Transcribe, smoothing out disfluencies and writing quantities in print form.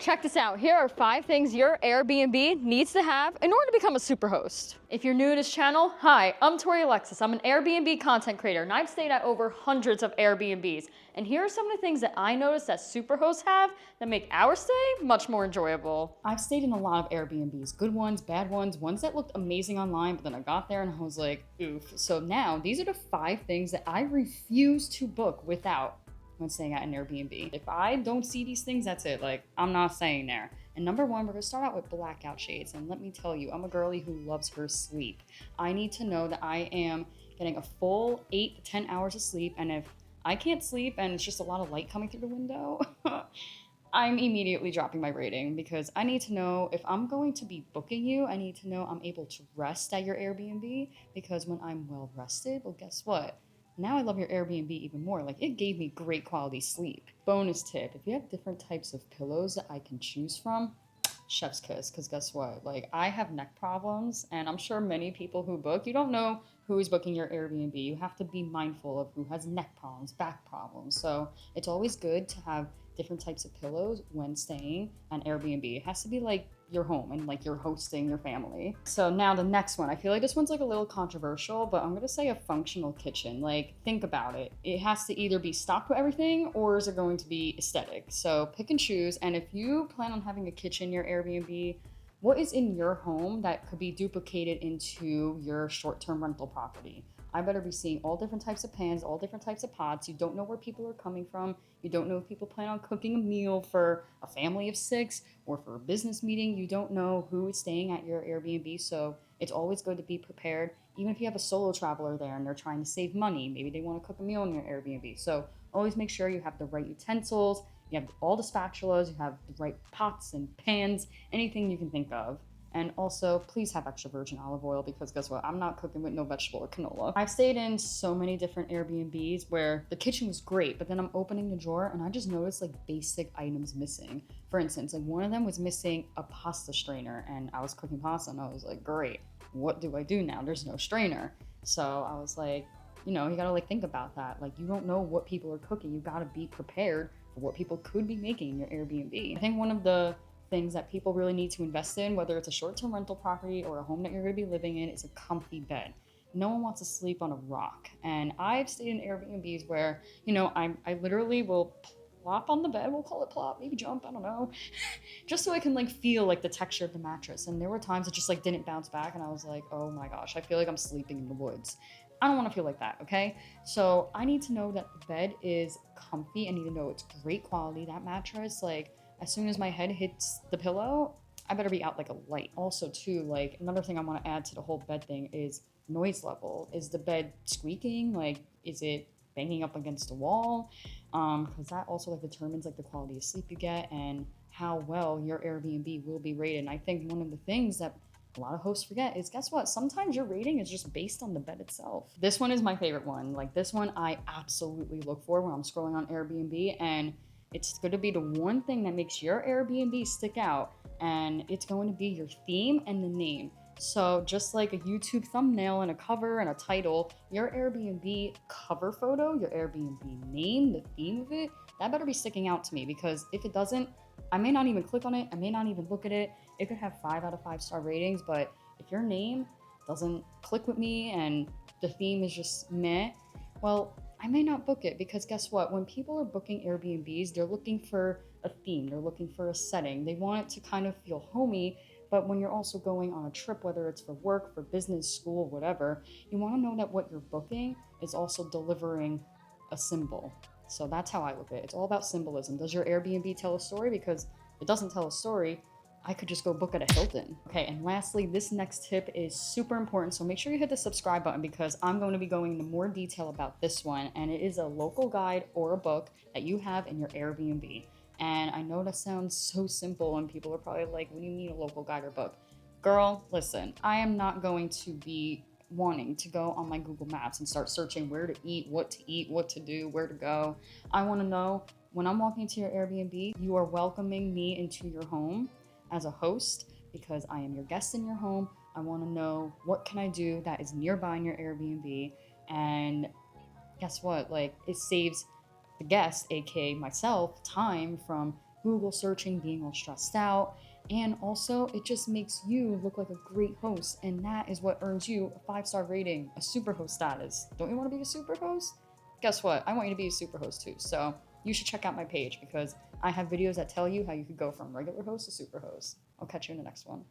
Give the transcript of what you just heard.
check this out. Here are 5 things your Airbnb needs to have in order to become a Superhost. If you're new to this channel, hi, I'm Tori Alexis. I'm an Airbnb content creator, and I've stayed at over hundreds of Airbnbs. And here are some of the things that I noticed that Superhosts have that make our stay much more enjoyable. I've stayed in a lot of Airbnbs, good ones, bad ones that looked amazing online, but then I got there and I was like, oof. So now these are the 5 things that I refuse to book without when staying at an Airbnb. If I don't see these things, that's it. Like, I'm not staying there. And number 1, we're gonna start out with blackout shades. And let me tell you, I'm a girly who loves her sleep. I need to know that I am getting a full 8 to 10 hours of sleep. And if I can't sleep and it's just a lot of light coming through the window, I'm immediately dropping my rating, because I need to know if I'm going to be booking you, I need to know I'm able to rest at your Airbnb, because when I'm well rested, well, guess what? Now I love your Airbnb even more. Like, it gave me great quality sleep. Bonus tip, if you have different types of pillows that I can choose from, chef's kiss, because guess what? Like, I have neck problems, and I'm sure many people who book, you don't know who is booking your Airbnb. You have to be mindful of who has neck problems, back problems. So it's always good to have different types of pillows when staying at Airbnb. It has to be like your home and like you're hosting your family. So now the next one, I feel like this one's like a little controversial, but I'm gonna say a functional kitchen. Like, think about it. It has to either be stocked with everything, or is it going to be aesthetic? So pick and choose. And if you plan on having a kitchen in your Airbnb, what is in your home that could be duplicated into your short-term rental property? I better be seeing all different types of pans, all different types of pots. You don't know where people are coming from. You don't know if people plan on cooking a meal for a family of 6 or for a business meeting. You don't know who is staying at your Airbnb. So it's always good to be prepared. Even if you have a solo traveler there and they're trying to save money, maybe they want to cook a meal in your Airbnb. So always make sure you have the right utensils, you have all the spatulas, you have the right pots and pans, anything you can think of. And also, please have extra virgin olive oil, because guess what? I'm not cooking with no vegetable or canola. I've stayed in so many different Airbnbs where the kitchen was great, but then I'm opening the drawer and I just noticed like basic items missing. For instance, like one of them was missing a pasta strainer, and I was cooking pasta and I was like, great, what do I do now? There's no strainer. So I was like, you know, you gotta like think about that. Like, you don't know what people are cooking. You gotta be prepared for what people could be making in your Airbnb. I think one of the things that people really need to invest in, whether it's a short-term rental property or a home that you're going to be living in, is a comfy bed. No one wants to sleep on a rock. And I've stayed in Airbnbs where, you know, I literally will plop on the bed, we'll call it plop, maybe jump, I don't know, just so I can like feel like the texture of the mattress. And there were times it just like didn't bounce back, and I was like, oh my gosh, I feel like I'm sleeping in the woods. I don't want to feel like that, okay? So I need to know that the bed is comfy. I need to know it's great quality. That mattress, like, as soon as my head hits the pillow, I better be out like a light. Also too, like, another thing I want to add to the whole bed thing is noise level. Is the bed squeaking? Like, is it banging up against a wall? Because that also like determines like the quality of sleep you get and how well your Airbnb will be rated. And I think one of the things that a lot of hosts forget is, guess what? Sometimes your rating is just based on the bed itself. This one is my favorite one. Like, this one I absolutely look for when I'm scrolling on Airbnb, and it's going to be the one thing that makes your Airbnb stick out, and it's going to be your theme and the name. So just like a YouTube thumbnail and a cover and a title, your Airbnb cover photo, your Airbnb name, the theme of it, that better be sticking out to me, because if it doesn't, I may not even click on it. I may not even look at it. It could have 5 out of 5 star ratings, but if your name doesn't click with me and the theme is just meh, well, I may not book it, because guess what? When people are booking Airbnbs, they're looking for a theme, they're looking for a setting. They want it to kind of feel homey, but when you're also going on a trip, whether it's for work, for business, school, whatever, you want to know that what you're booking is also delivering a symbol. So that's how I look at it. It's all about symbolism. Does your Airbnb tell a story? Because if it doesn't tell a story, I could just go book at a Hilton. Okay, and lastly, this next tip is super important, so make sure you hit the subscribe button, because I'm going to be going into more detail about this one, and it is a local guide or a book that you have in your Airbnb. And I know that sounds so simple, and people are probably like, what do you mean a local guide or book? Girl, listen, I am not going to be wanting to go on my Google Maps and start searching where to eat, what to do, where to go. I want to know, when I'm walking into your Airbnb, you are welcoming me into your home as a host, because I am your guest in your home. I want to know, what can I do that is nearby in your Airbnb? And guess what? Like, it saves the guest, aka myself, time from Google searching, being all stressed out. And also, it just makes you look like a great host. And that is what earns you a 5-star rating, a Superhost status. Don't you want to be a Superhost? Guess what? I want you to be a Superhost too. So you should check out my page because I have videos that tell you how you could go from regular host to Superhost. I'll catch you in the next one.